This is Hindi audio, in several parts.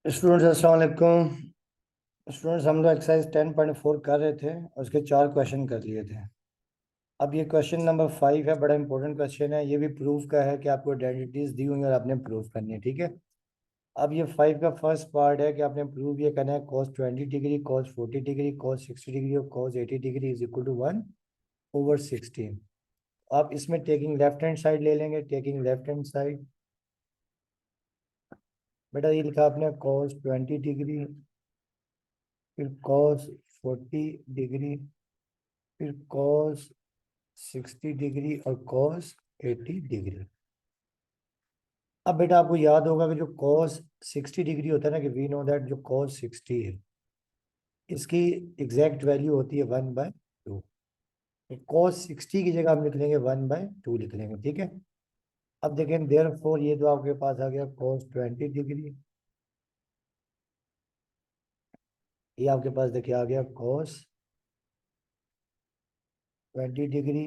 स्टूडेंट्स अस्सलाम वालेकुम। स्टूडेंट्स हम लोग एक्सरसाइज 10.4 कर रहे थे और उसके 4 क्वेश्चन कर लिए थे। अब ये क्वेश्चन नंबर 5 है, बड़ा इंपॉर्टेंट क्वेश्चन है। ये भी प्रूफ का है कि आपको आइडेंटिटीज दी हुई हैं और आपने प्रूफ करनी है, ठीक है। अब ये 5 का फर्स्ट पार्ट है कि आपने प्रूफ ये करना है cos 20 degree, cos 40 degree, cos 60 degree और cos 80 degree is equal to 1/16। आप इसमें टेकिंग लेफ्ट हैंड साइड ले लेंगे। टेकिंग लेफ्ट हैंड साइड, बेटा ये लिखा आपने cos 20 डिग्री, फिर cos 40 डिग्री, फिर cos 60 डिग्री और cos 80 डिग्री। अब बेटा आपको याद होगा कि जो cos 60 डिग्री होता है ना, कि वी नो दैट जो cos 60 है इसकी एग्जैक्ट वैल्यू होती है 1/2। तो cos 60 की जगह हम लिख लेंगे 1/2 लिख लेंगे, ठीक है। अब देखें देयरफॉर ये तो आपके पास आ गया cos 20 डिग्री, ये आपके पास देखिए आ गया cos 20 डिग्री,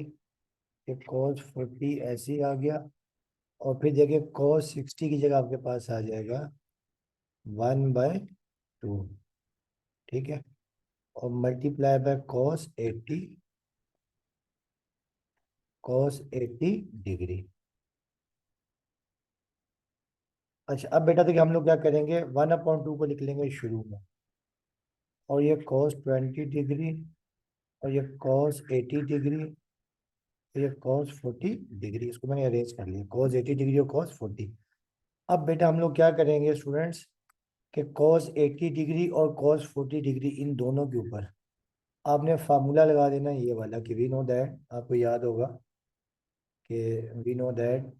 ये cos 40 ऐसे ही आ गया। और फिर देखिए cos 60 की जगह आपके पास आ जाएगा 1/2, ठीक है। और मल्टीप्लाई बाय cos 80 डिग्री। अच्छा अब बेटा देखिए हम लोग क्या करेंगे, 1/2 को लिख लेंगे शुरू में, और ये cos 20 डिग्री, और ये cos 80 डिग्री, ये cos 40 डिग्री। इसको मैंने अरेंज कर लिया, cos 80 डिग्री और cos 40। अब बेटा हम लोग क्या करेंगे स्टूडेंट्स, कि cos 80 डिग्री और cos 40 डिग्री इन दोनों के ऊपर आपने फार्मूला लगा देना ये वाला, कि वी नो दैट, आपको याद होगा कि वी नो दैट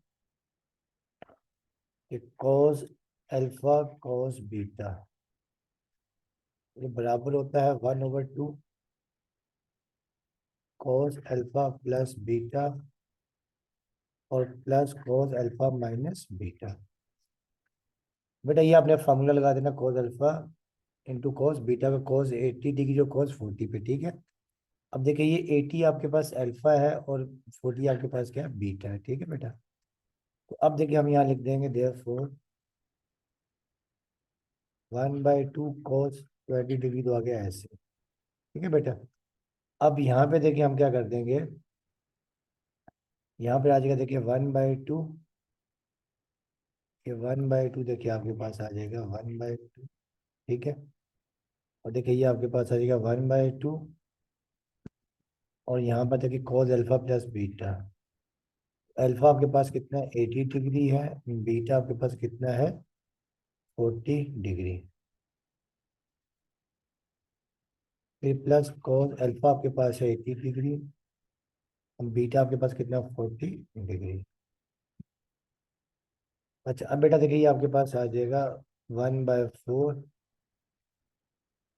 कि cos अल्फा cos बीटा ये बराबर होता है 1/2 cos अल्फा प्लस बीटा और plus cos alpha minus beta. बेटा ये आपने फार्मूला लगा देना cos alpha into cos beta का cos 80 डिग्री और cos 40 पे, ठीक है। अब देखिए ये 80 आपके पास अल्फा है और 40 आपके पास क्या है, बीटा है, ठीक है बेटा। तो अब देखिए हम यहाँ लिख देंगे देयरफॉर 1/2 cos 20 डिग्री तो आ गया ऐसे, ठीक है बेटा। अब यहाँ पे देखिए हम क्या कर देंगे, यहाँ पे आ जाएगा देखिए 1/2, ये 1/2 देखिए आपके पास आ जाएगा 1/2, ठीक है। और देखिए ये आपके पास आ जाएगा 1/2, और यहाँ पर देखिए cos alpha plus beta. Alpha आपके पास कितना है, 80 डिग्री है, बीटा आपके पास कितना है, 40 डिग्री। फिर प्लस cos अल्फा आपके पास है 80 डिग्री, बीटा आपके पास कितना, 40 डिग्री। अच्छा अब बेटा देखिए ये आपके पास आ जाएगा 1/4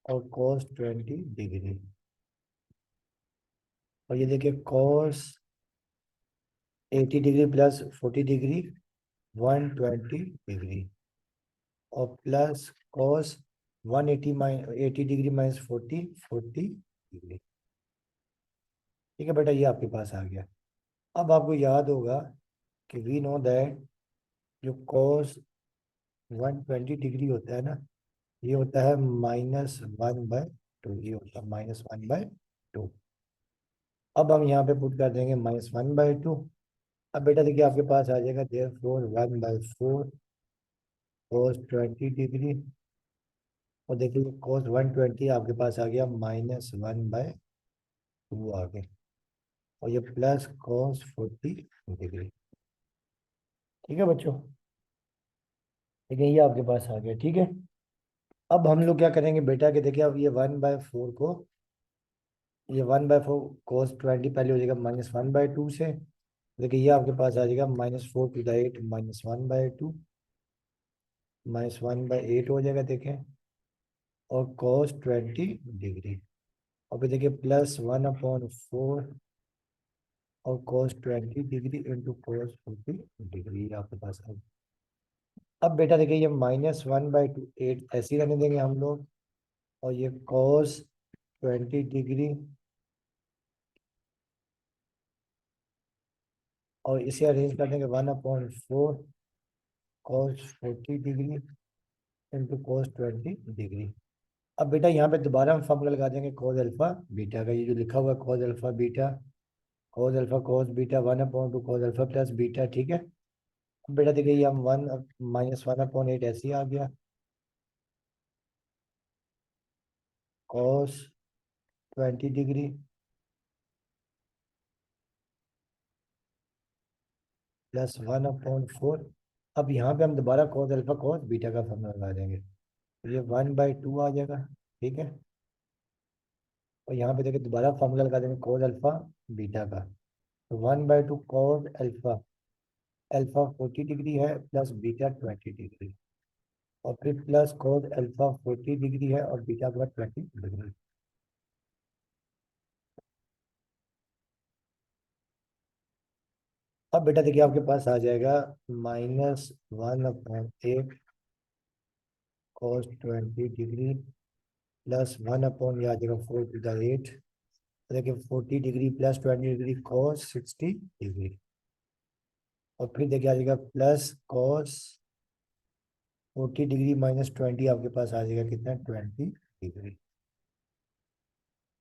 और cos 20 डिग्री, और ये देखिए cos 80 degree plus 40 degree 120 degree, और plus cos 80 degree minus 40 degree, ठीक है बेटा। ये आपके पास आ गया। अब आपको याद होगा कि वी नो दैट जो cos 120 डिग्री होता है ना, ये होता है -1/2, ये होता है -1/2। अब हम यहाँ पे पुट कर देंगे -1/2। अब बेटा देखिए आपके पास आ जाएगा देयरफॉर 1/4 cos 20 डिग्री, और देखिए cos 120 आपके पास आ गया -1/2 आ गया, और ये प्लस cos 40 डिग्री, ठीक है बच्चों। देखिए ये आपके पास आ गया, ठीक है। अब हम लोग क्या करेंगे बेटा, कि देखिए अब ये 1/4 को, ये 1/4 cos 20 पहले हो जाएगा -1/2 से। देखिए ये आपके पास आ जाएगा -4 × 8 -1/2 -1/8 हो जाएगा, देखें। और cos 20 डिग्री, और फिर देखिए प्लस 1/4 और cos 20 degree into cos 40 degree आपके पास है। अब बेटा देखिए ये -1/2 8 ऐसे ही रहने देंगे हम लोग, और ये cos 20 डिग्री, और इसे अरेंज कर देंगे 1/4 cos 40 degree into cos 20 degree. अब बेटा यहाँ पे दोबारा हम फॉर्मूला लगा देंगे कोस अल्फा बीटा का, ये जो लिखा हुआ है cos alpha beta, cos alpha cos beta 1/2 cos alpha plus beta, ठीक है। अब बेटा देखिए ये हम 1 - 1/8 ऐसे ही आ गया, कोस 20 डिग्री प्लस 1/4। अब यहाँ पे हम दोबारा कोस अल्फा कोस बीटा का फॉर्मूला लगा देंगे, तो ये 1/2 आ जाएगा, ठीक है। और यहाँ पे देखिए दोबारा फॉर्मूला लगा देंगे कोस अल्फा बीटा का, तो 1/2 कोस अल्फा, अल्फा 40 डिग्री है प्लस बीटा 20 डिग्री, और फिर प्लस कोस अल्फा 40 डिग्री है और बीटा के बाद 20 डिग्री। अब बेटा देखिए आपके पास आ जाएगा -1/8 कोस 20 डिग्री प्लस 1 ये आ जाएगा 4 to the 8, देखिए 40 डिग्री प्लस 20 डिग्री कोस 60 डिग्री, और फिर देखिए आ जाएगा प्लस कोस 40 डिग्री माइनस 20 आपके पास आ जाएगा कितना 20 डिग्री।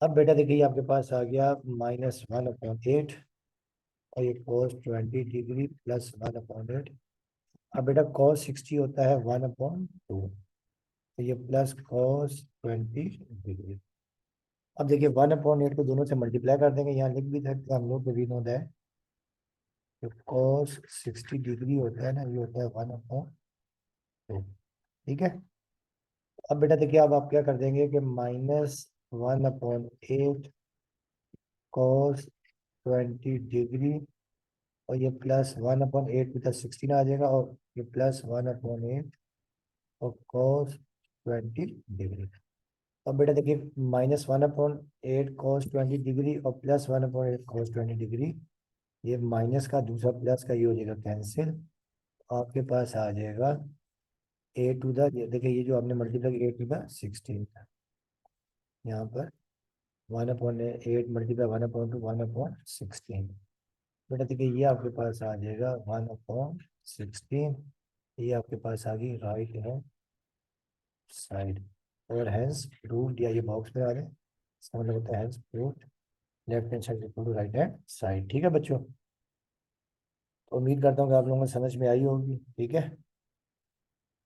अब बेटा देखिए आपके पास आ गया -1/8 और ये कोस 20 डिग्री प्लस 1/8। अब बेटा कोस 60 होता है 1/2, तो ये प्लस कोस 20 डिग्री। अब देखिए 1/8 को दोनों से मल्टीप्लाई कर देंगे, यहाँ लिख भी सकते हैं हम लोग, भी नो दैट जो कोस 60 डिग्री होता है ना ये होता है 1/2, ठीक है। अब बेटा देखिए अब आप क्या कर देंगे कि -1/8 कोस 20 डिग्री, और ये प्लस 1/8 में 16 आ जाएगा, और ये प्लस 1/8 और cos 20 डिग्री। अब बेटा देखिए -1/8 cos 20 डिग्री और प्लस 1/8 cos 20 डिग्री, ये माइनस का दूसरा प्लस का ये हो जाएगा कैंसिल, आपके पास आ जाएगा देखिए ये जो आपने मल्टीप्लाई A to the 16 यहाँ पर 1/8 मल्टीप्लाई 1/2 1/16। बेटा देखिए ये आपके पास आ जाएगा 1/16, ये आपके पास आ गई राइट हैंड साइड, और हैंस प्रूव्ड, या ये बॉक्स में आ गए, इसका मतलब होता है hence proved left hand side equal to right hand side, ठीक है बच्चों। तो उम्मीद करता हूँ कि आप लोगों को समझ में आई होगी, ठीक है।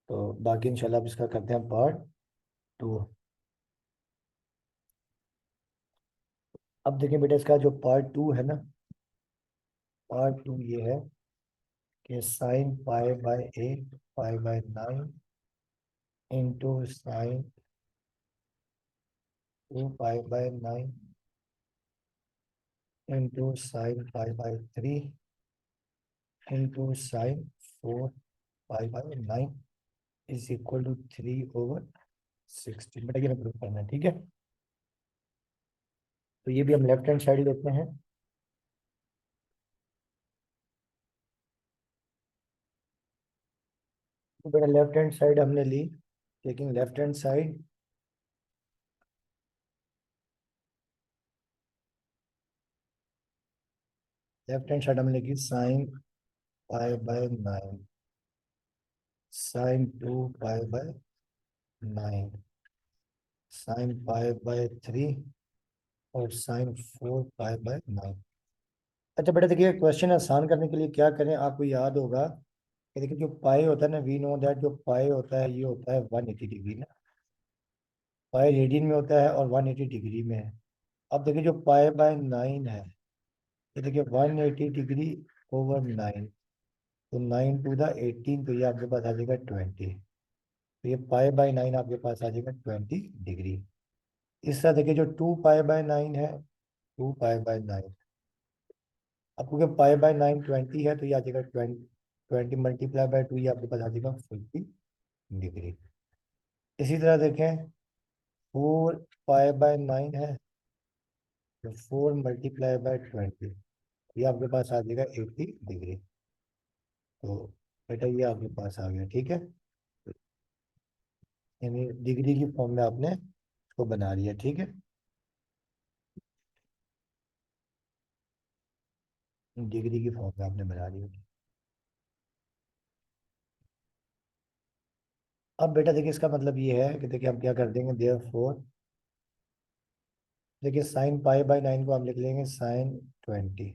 तो बाकी इंशाल्लाह अब इसका करते हैं पार्ट 2। अब देखें बेटा इसका जो पार्ट 2 है ना, पार्ट 2 ये है कि sine π/8 π/9 into sine 2 π/9 into sine π/3 into sine 4 π/9 is equal to 3/16। बेटा ये हमें प्रूफ करना है, ठीक है। तो ये भी हम लेफ्ट हैंड साइड लेते हैं, तो बेटा लेफ्ट हैंड साइड हमने ली, लेकिन लेफ्ट हैंड साइड हमने लिखी साइन π/9, साइन 2 π/9, साइन π/3 और साइन 4 π/9। अच्छा बेटा देखिए क्वेश्चन आसान करने के लिए क्या करें, आपको याद होगा कि देखिए जो पाई होता है ना, वी नो दैट जो पाई होता है ये होता है 180 डिग्री ना, पाई रेडियन में होता है और 180 डिग्री में है। अब देखिए जो π/9 है, ये देखिए 180 डिग्री ओवर 9, तो 9 to the 18, तो ये आपके पास आ जाएगा 20, तो ये π/9 आपके पास आ जाएगा 20 डिग्री। इस तरह देखिए जो 2 π/9 है, 2 π/9, अब क्योंकि π/9 20 है, तो ये आ जाएगा 20 × 2 ये आपके पास आ जाएगा 40 डिग्री। इसी तरह देखें 4 π/9 है, तो 4 × 20 ये आपके पास आ जाएगा 80 डिग्री। तो बेटा ये आपके पास आ गया, ठीक है। यानी डिग्री की फॉर्म में आपने इसको बना लिया, ठीक है, डिग्री की फॉर्म में आपने बना लिया। अब बेटा देखिए इसका मतलब ये है कि देखिए हम क्या कर देंगे, देयरफॉर देखिए साइन पाई बाई 9 को हम लिख लेंगे साइन 20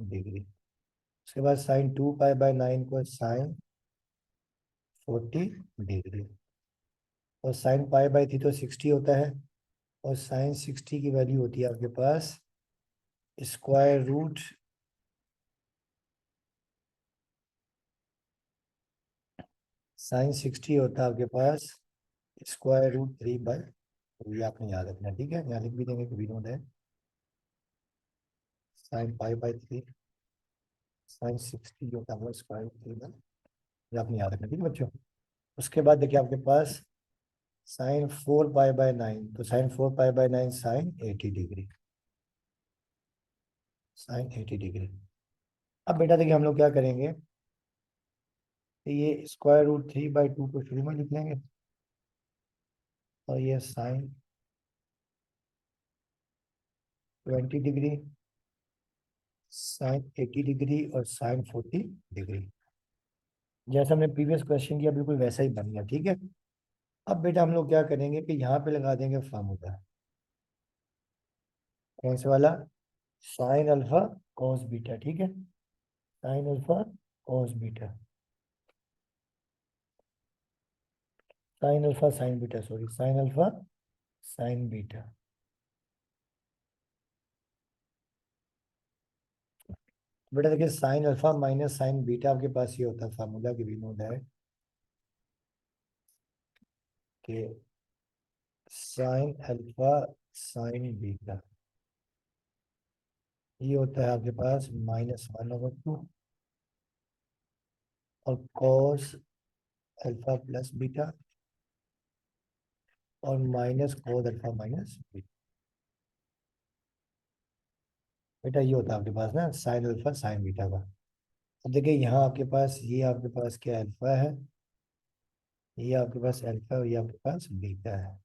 डिग्री। उसके बाद साइन 2 पाई बाई 9 को साइन 40 डिग्री। और साइन पाई बाई 3 तो 60 होता है, और साइन 60 की वैल्यू होती है आपके पास स्क्वायर रूट साइन 60 होता है आपके पास √3/, ये आपने याद रखना, ठीक है, यहाँ लिख भी देंगे कभी नोट है साइन 5/3 साइन 60 होता है √3/, ये आपने याद रखना, ठीक है बच्चों। उसके बाद देखिए आपके पास साइन 4 पाई बाई 9, तो sine 4 pi by 9 sine 80 degree. अब बेटा देखिए हम लोग क्या करेंगे, तो ये √3/2 को शुरू में लिख लेंगे, और ये साइन 20 डिग्री, साइन 80 डिग्री और साइन 40 डिग्री। जैसा हमने प्रीवियस क्वेश्चन किया बिल्कुल वैसा ही बन गया, ठीक है। अब बेटा हम लोग क्या करेंगे कि यहाँ पे लगा देंगे फार्मूला, कौन से वाला, साइन अल्फा कॉस बीटा, ठीक है, sign alpha cos beta, sine alpha sign beta, sorry sine alpha sign beta. बेटा देखिए sign alpha minus sign beta आपके पास ये होता है फार्मूला की भी नोट है कि साइन अल्फा साइन बीटा ये होता है आपके पास -1/2, और कॉस अल्फा प्लस बीटा, और minus cos alpha minus beta. बेटा ये होता है आपके पास ना साइन अल्फा साइन बीटा का। अब देखिए यहाँ आपके पास ये आपके पास क्या अल्फा है, ये आपके पास अल्फा और ये आपके पास बीटा है।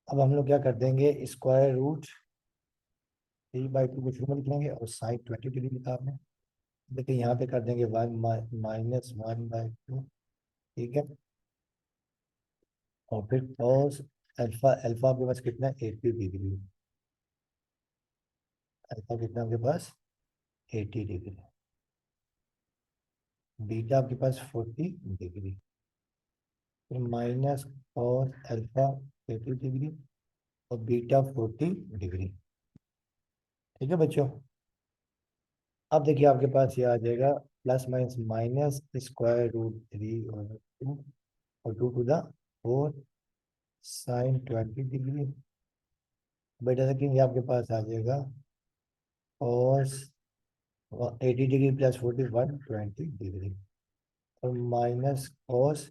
अब हम लोग क्या कर देंगे, √3/2 को शुरू में लिख लेंगे, और साइन 20 डिग्री लिखा आपने। देखिए यहाँ पे कर देंगे -1/2, ठीक है। और फिर कॉस अल्फा, अल्फा आपके पास कितना है 80 डिग्री, अल्फा कितना आपके पास 80 डिग्री, बीटा आपके पास 40 डिग्री, फिर माइनस कॉस अल्फा 80 डिग्री और बीटा 40 डिग्री, ठीक है बच्चों। अब देखिए आपके पास ये आ जाएगा प्लस माइनस माइनस √3 और 2 टू द 4 साइन 20 डिग्री। बेटा लेकिन ये आपके पास आ जाएगा कॉस 80 डिग्री प्लस 120 डिग्री, और माइनस कॉस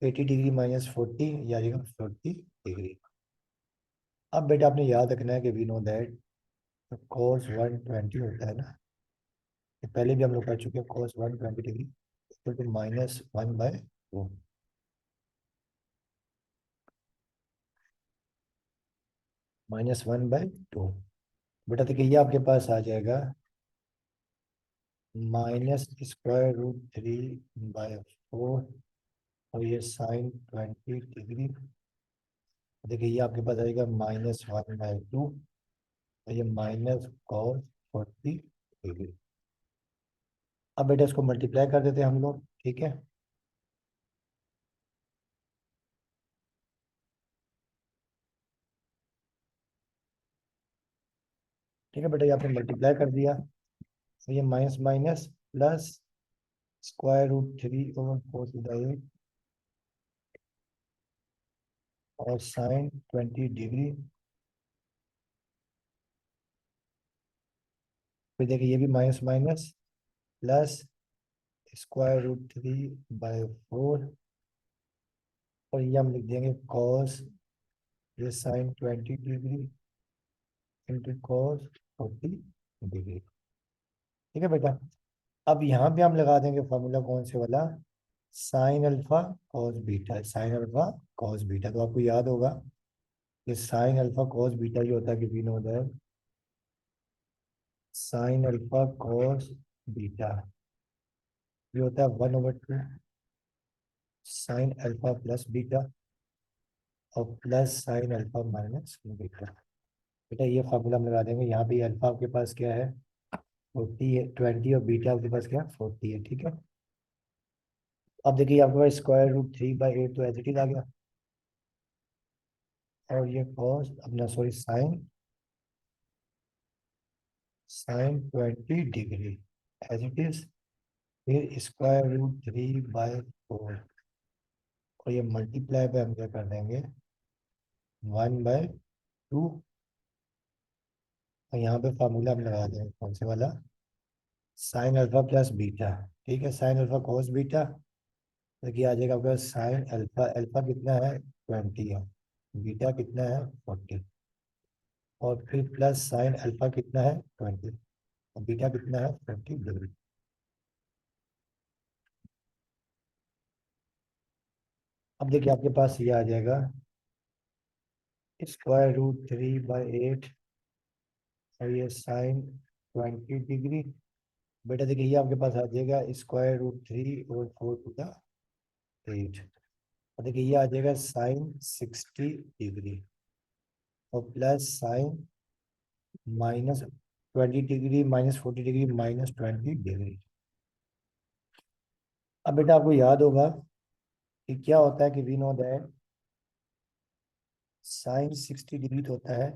80 डिग्री माइनस 40 या 40 डिग्री। अब बेटा आपने याद रखना है कि वी नो दैट कॉस 120 होता है ना, ये पहले भी हम लोग कर चुके हैं, कॉस 120 डिग्री इक्वल टू -1/2, -1/2। बेटा देखिए ये आपके पास आ जाएगा -√3/4, और ये साइन 20 डिग्री। देखिए ये आपके पास आएगा -1/2, और ये माइनस कॉस 40 डिग्री। अब बेटा इसको मल्टीप्लाई कर देते हैं हम लोग, ठीक है। ठीक है बेटा ये आपने मल्टीप्लाई कर दिया, तो ये माइनस माइनस प्लस √3/4 और साइन 20 डिग्री। फिर देखिए ये भी माइनस माइनस प्लस √3/4, और ये हम लिख देंगे कॉस ये sine 20 degree into cos 40 degree, ठीक है बेटा। अब यहाँ पे हम लगा देंगे फॉर्मूला कौन से वाला, sign alpha cos beta, sign alpha cos beta, तो आपको याद होगा कि साइन अल्फा कॉस बीटा ये होता है कि we know that sine alpha cos beta, ये होता है 1/2 साइन अल्फा प्लस बीटा और plus sine alpha minus beta. बेटा ये फॉर्मूला हम लगा देंगे, यहाँ भी अल्फा आपके पास क्या है 40 है, 20, और बीटा आपके पास क्या है 40 है, ठीक है। अब देखिए आपके पास √3/8 तो एज इट इज आ गया, और ये कॉस अपना sorry sine sine 20 degree as it is, फिर √3/4, और ये मल्टीप्लाई पे हम क्या कर देंगे 1/2, और यहाँ पे फार्मूला हम लगा देंगे कौन से वाला, साइन अल्फा प्लस बीटा, ठीक है। साइन अल्फा कॉस बीटा, देखिए आ जाएगा आपका साइन अल्फा, अल्फा कितना है 20 है, बीटा कितना है 40, और फिर प्लस साइन अल्फा कितना है 20, और बीटा कितना है 20 डिग्री। अब देखिए आपके पास ये आ जाएगा √3/8, और ये साइन 20 डिग्री। बेटा देखिए ये आपके पास आ जाएगा √3 और 4 to the 8, और देखिए ये आ जाएगा साइन 60 डिग्री, और plus sign -20 degree -40 degree -20 degree. अब बेटा आपको याद होगा कि क्या होता है कि we know that sine 60 degree तो होता है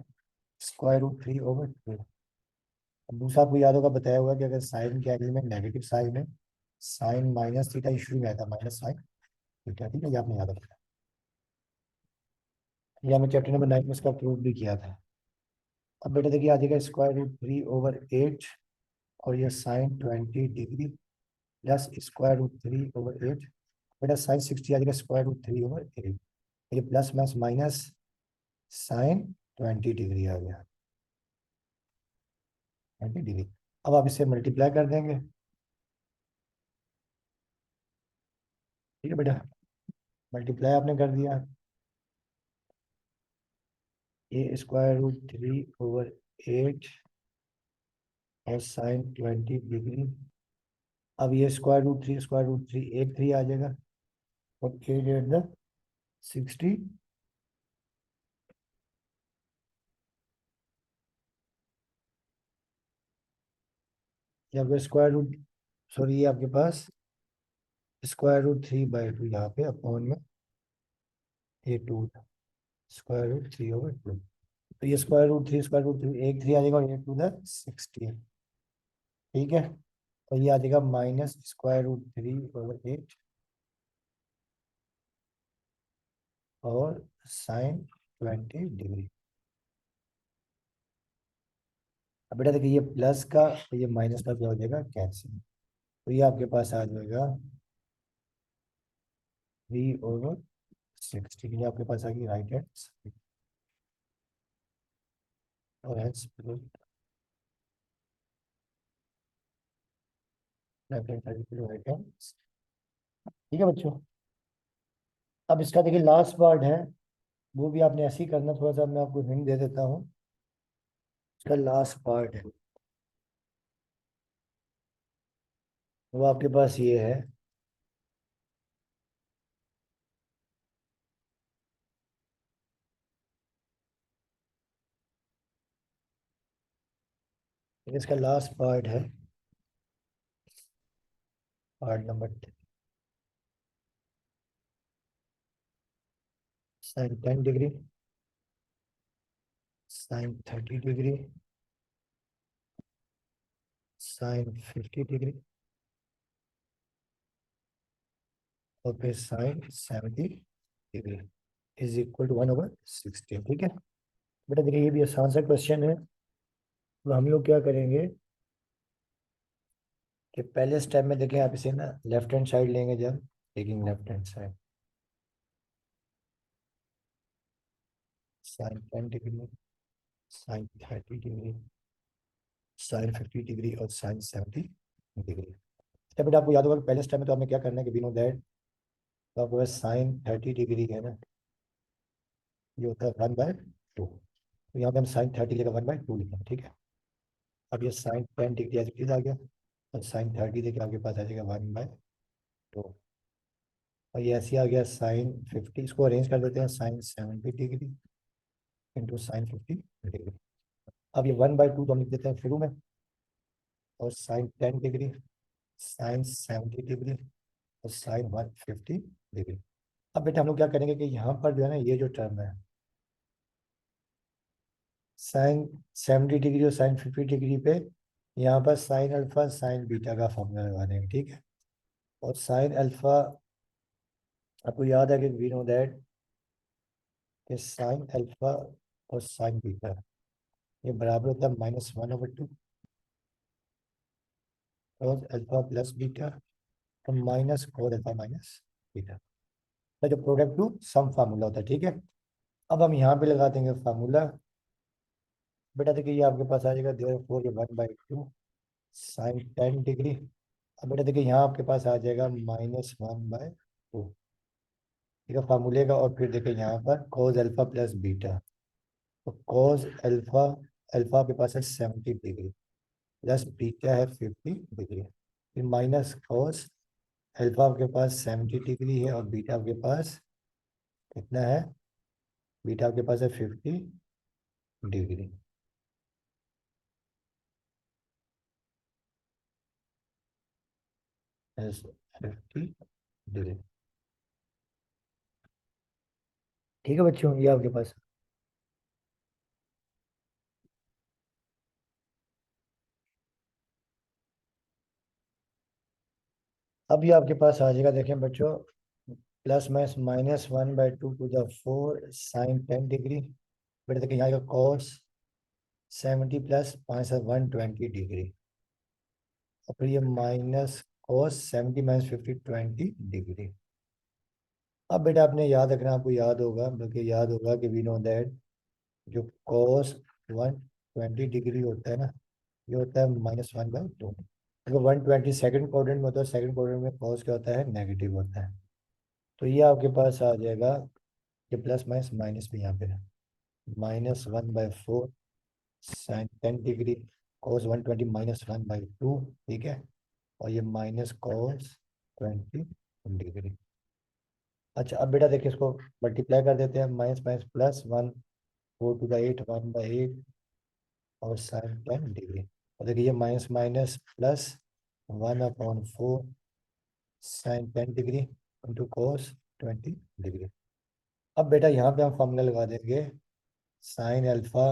√3/2। अब दूसरा आपको याद होगा, बताया हुआ कि अगर साइन के एंगल में नेगेटिव साइन है, साइन माइनस थीटा शुरू में आता है माइनस साइन थीटा, ठीक है, ये आपने याद रखना। ये हमने चैप्टर नंबर 9 में इसका प्रूफ भी किया था। अब बेटा देखिए आ जाएगा √3/8, और ये साइन 20 डिग्री प्लस √3/8, बेटा साइन 60 आ जाएगा √3/8, ये plus plus minus sine 20 degree आ गया 20 डिग्री। अब आप इसे मल्टीप्लाई कर देंगे, ठीक है बेटा, मल्टीप्लाई आपने कर दिया, ये √3/8 और साइन 20 डिग्री। अब ये √3 एक 3 आ जाएगा, और 8 × 60, या फिर स्क्वायर रूट, सॉरी ये आपके पास √3/2 यहाँ पे अपॉन में ये 2, √3/2, तो ये √3 एक 3 आ जाएगा, और 8 to the 16, ठीक है। और ये आ जाएगा माइनस √3/8 और साइन 20 डिग्री। अब बेटा देखिए ये प्लस का तो ये माइनस का क्या हो जाएगा कैंसिल, तो ये आपके पास आ जाएगा 3/16, ये आपके पास आ गई राइट हैंड साइड, और hence left hand side right hand, ठीक है बच्चों। अब इसका देखिए लास्ट पार्ट है, वो भी आपने ऐसे ही करना, थोड़ा सा मैं आपको हिंट दे देता हूँ। इसका लास्ट पार्ट है, वो आपके पास ये है, इसका लास्ट पार्ट है part number sine 10 degree, sine 30 degree, sine 50 degree, और फिर sine 70 degree is equal to 1/16, ठीक है। बेटा देखिए ये भी आसान सा क्वेश्चन है, तो हम लोग क्या करेंगे कि पहले स्टेप में देखें, आप इसे ना लेफ्ट हैंड साइड लेंगे, जब taking left hand side sine 10 degree, sine 30 degree, sine 50 degree, और साइन 70 डिग्री। तो बेटा आपको याद होगा कि पहले स्टेप में तो आपने क्या करना है कि बिनो दैट, तो आपको साइन 30 डिग्री है ना, ये होता है 1/2, तो यहाँ पे हम साइन 30 लेकर 1/2 लिखेंगे, ठीक है। अब ये sine 10 degree as it is आ गया, और साइन 30 देखिए आपके पास आ जाएगा 1/2। और ये ऐसे ही आ गया साइन 50, इसको अरेंज कर देते हैं, sine 70 degree into sine 50 degree. अब ये 1/2 तो हम लिख देते हैं शुरू में, और साइन 10 डिग्री, साइन 70 डिग्री, और साइन 150 डिग्री। अब बेटा हम लोग क्या करेंगे कि यहाँ पर जो है ना, ये जो टर्म है साइन 70 डिग्री और साइन 50 डिग्री पे, यहाँ पर साइन अल्फा साइन बीटा का फॉर्मूला लगा देंगे, ठीक है। और साइन अल्फा, आपको याद है कि वी नो दैट कि साइन अल्फा और साइन बीटा ये बराबर होता है -1/2 cos अल्फा प्लस बीटा, और minus cos alpha minus beta, तो जो प्रोडक्ट टू सम फार्मूला होता है, ठीक है। अब हम यहाँ पे लगा देंगे फार्मूला। बेटा देखिए ये आपके पास आ जाएगा देयरफॉर ये 1/2 साइन 10 डिग्री। अब बेटा देखिए यहाँ आपके पास आ जाएगा -1/2, ठीक है, फार्मूले का। और फिर देखिए यहाँ पर cos अल्फा प्लस बीटा, तो cos अल्फा, अल्फा आपके पास है 70 डिग्री, प्लस बीटा है 50 डिग्री, फिर माइनस cos अल्फा आपके पास 70 डिग्री है, और बीटा आपके पास कितना है, बीटा आपके पास है 50 डिग्री। 50 डिग्री, ठीक है बच्चों, ये आपके पास। अब ये आपके पास आ जाएगा, देखें बच्चों, plus -1/2 to the 4 sine 10 degree. बेटा देखिए यहाँ आएगा cos 70 प्लस 5 120 डिग्री, और फिर ये माइनस cos 70 माइनस 50 20 डिग्री। अब बेटा आपने याद रखना, आपको याद होगा, बल्कि याद होगा कि वी नो दैट जो cos 120 डिग्री होता है ना, ये होता है -1/2। अगर 120 सेकंड क्वाड्रेंट में होता है, सेकंड क्वाड्रेंट में cos क्या होता है, नेगेटिव होता है। तो ये आपके पास आ जाएगा, ये प्लस माइनस माइनस भी यहाँ पे है, -1/4 साइन 10 डिग्री, cos 120 -1/2, ठीक है। और ये माइनस cos 20 डिग्री। अच्छा अब बेटा देखिए इसको मल्टीप्लाई कर देते हैं, minus minus plus 1/4 to the 8 1/8, और साइन 10 डिग्री। और देखिए ये minus minus plus 1/4 sine 10 degree into cos 20 degree. अब बेटा यहाँ पे हम फॉर्मूला लगा देंगे, साइन अल्फा,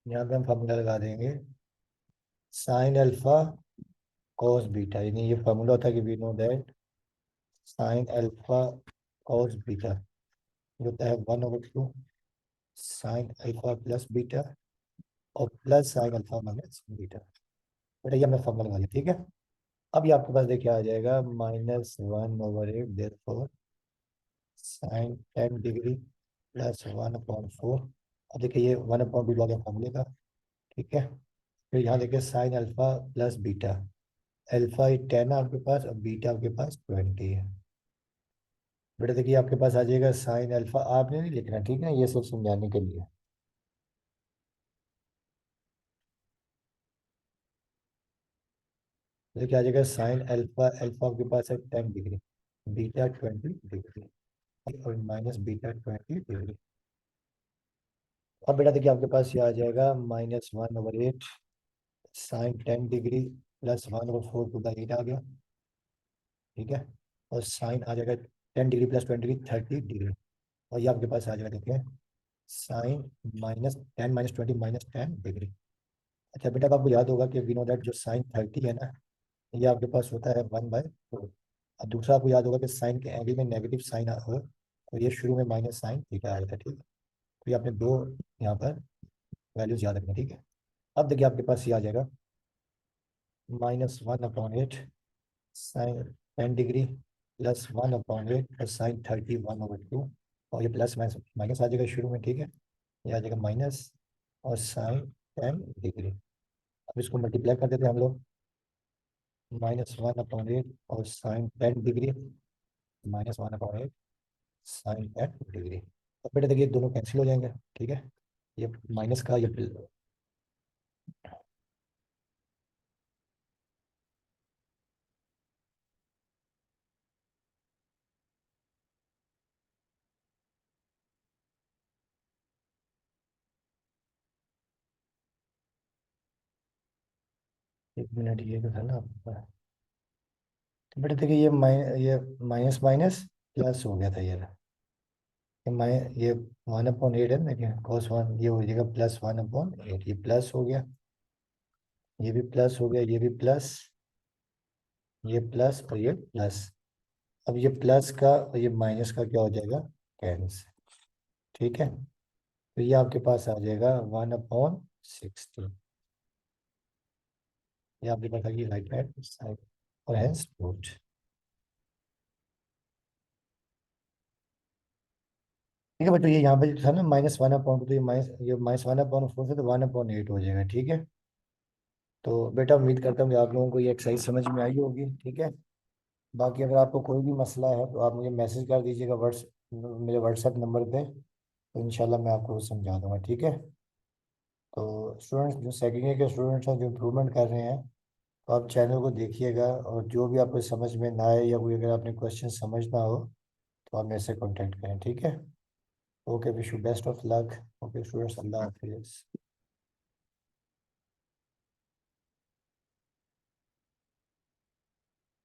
यहाँ पे हम फॉर्मूला लगा देंगे साइन अल्फा कॉस बीटा, यानी ये फार्मूला होता है कि we know that sine alpha cos beta ये होता है 1/2 साइन अल्फा प्लस बीटा, और plus sine alpha minus beta. बेटा ये हमने फार्मूला लगा लिया, ठीक है। अब ये आपके पास देखिए आ जाएगा -1/8 there four sine 10 degree plus 1/4। अब देखिए ये 1/2 आ गया फार्मूले का, ठीक है। फिर यहाँ देखिए sign alpha plus beta, alpha 10 है आपके पास, और बीटा आपके पास 20 है। बेटा देखिए आपके पास आ जाएगा साइन अल्फा, आपने नहीं लिखना, ठीक है, ये सब समझाने के लिए। देखिए आ जाएगा साइन अल्फा, अल्फा आपके पास है 10 डिग्री, बीटा 20 डिग्री, और माइनस बीटा 20 डिग्री। अब बेटा देखिए आपके पास ये आ जाएगा -1/8 sine 10 degree plus 1/4 to the 8 आ गया, ठीक है। और साइन आ जाएगा 10 डिग्री प्लस 20 डिग्री 30 डिग्री, और ये आपके पास आ जाएगा देखिए साइन -10 -20 -10 डिग्री। अच्छा बेटा अब आपको याद होगा कि वी नो दैट जो साइन 30 है ना, ये आपके पास होता है 1/4। अब दूसरा आपको याद होगा कि साइन के एंगल में नेगेटिव साइन हो तो ये शुरू में माइनस साइन थीटा आया था, ठीक है। तो ये आपने दो यहाँ पर वैल्यूज याद रखनी, ठीक है। अब देखिए आपके पास ये आ जाएगा -1/8 साइन 10 डिग्री प्लस 1/8 और साइन 30 1/2, और ये प्लस माइनस माइनस आ जाएगा शुरू में, ठीक है। ये आ जाएगा माइनस, और साइन 10 डिग्री। अब इसको मल्टीप्लाई कर देते हैं हम लोग, -1/8 और साइन 10 डिग्री -1/8 साइन 10 डिग्री। अब बेटा देखिए दोनों कैंसिल हो जाएंगे, ठीक है। ये माइनस का, ये एक मिनट, ये तो था ना आपका। तो बेटा देखिए, ये माइनस माइनस प्लस हो गया था ये 1/8 है ना, देखिए cos 1 ये हो जाएगा +1/8, ये प्लस हो गया, ये भी प्लस हो गया, ये भी प्लस, ये प्लस और ये प्लस। अब ये प्लस का और ये माइनस का क्या हो जाएगा, कैंसिल। ठीक है, तो ये आपके पास आ जाएगा 1/60। ये आपके पास आ गई राइट हैंड साइड, और हेंस रूट। ठीक है, बट ये यहाँ पे जो था ना -1/, तो ये -1/4 से तो 1/8 हो जाएगा। ठीक है, तो बेटा उम्मीद करता हूँ कि आप लोगों को ये एक्सरसाइज समझ में आई होगी। ठीक है, बाकी अगर आपको कोई भी मसला है तो आप मुझे मैसेज कर दीजिएगा मेरे व्हाट्सएप नंबर पे, तो इंशाल्लाह मैं आपको वो समझा दूंगा। ठीक है, तो स्टूडेंट्स, जो सेकेंड ईयर के स्टूडेंट्स हैं जो इम्प्रूवमेंट कर रहे हैं, तो आप चैनल को देखिएगा, और जो भी आपको समझ में ना आए या कोई अगर आपने क्वेश्चन समझना हो तो आप मेरे से कॉन्टेक्ट करें। ठीक है, okay, wish you best of luck. Okay students, अल्लाह हाफिज़।